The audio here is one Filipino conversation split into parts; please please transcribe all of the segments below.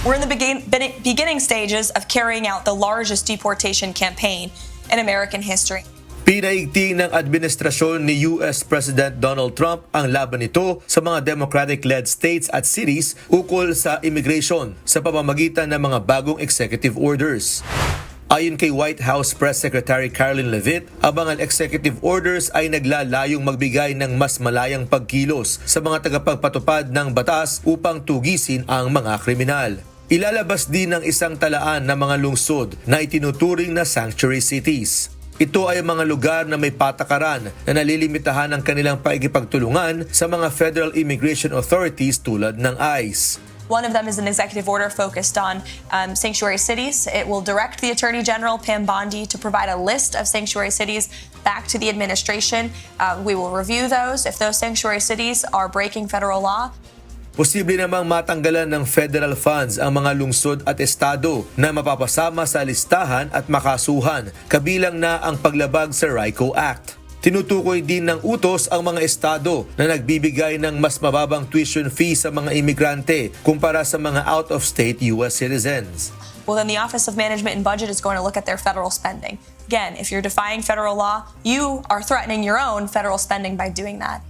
We're in the beginning stages of carrying out the largest deportation campaign in American history. Pinaigting ng administrasyon ni US President Donald Trump ang laban nito sa mga Democratic-led states at cities ukol sa immigration sa pamamagitan ng mga bagong executive orders. Ayon kay White House Press Secretary Caroline Leavitt, ang mga executive orders ay naglalayong magbigay ng mas malayang pagkilos sa mga tagapagpatupad ng batas upang tugisin ang mga kriminal. Ilalabas din ng isang talaan ng mga lungsod na itinuturing na sanctuary cities. Ito ay mga lugar na may patakaran na nalilimitahan ang kanilang pakikipagtulungan sa mga federal immigration authorities tulad ng ICE. One of them is an executive order focused on sanctuary cities. It will direct the Attorney General, Pam Bondi, to provide a list of sanctuary cities back to the administration. We will review those. If those sanctuary cities are breaking federal law, Posible namang matanggalan ng federal funds ang mga lungsod at estado na mapapasama sa listahan at makasuhan, kabilang na ang paglabag sa RICO Act. Tinutukoy din ng utos ang mga estado na nagbibigay ng mas mababang tuition fee sa mga imigrante kumpara sa mga out-of-state U.S. citizens. well, then the Office of Management and Budget is going to look at their federal spending. Again, if you're defying federal law, you are threatening your own federal spending by doing that.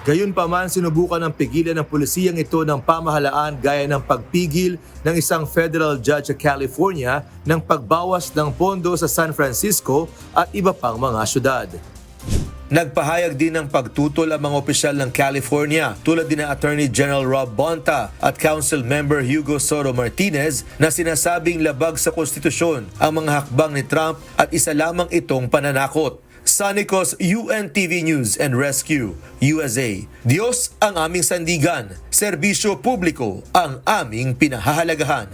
Gayunpaman, sinubukan ng pigilan ng pulisiyang ito ng pamahalaan gaya ng pagpigil ng isang federal judge sa California ng pagbawas ng pondo sa San Francisco at iba pang mga syudad. Nagpahayag din ng pagtutol ang mga opisyal ng California tulad din ng Attorney General Rob Bonta at Council Member Hugo Soto Martinez na sinasabing labag sa konstitusyon ang mga hakbang ni Trump at isa lamang itong pananakot. Sanicos UNTV News and Rescue, USA. Diyos ang aming sandigan, serbisyo publiko ang aming pinahahalagahan.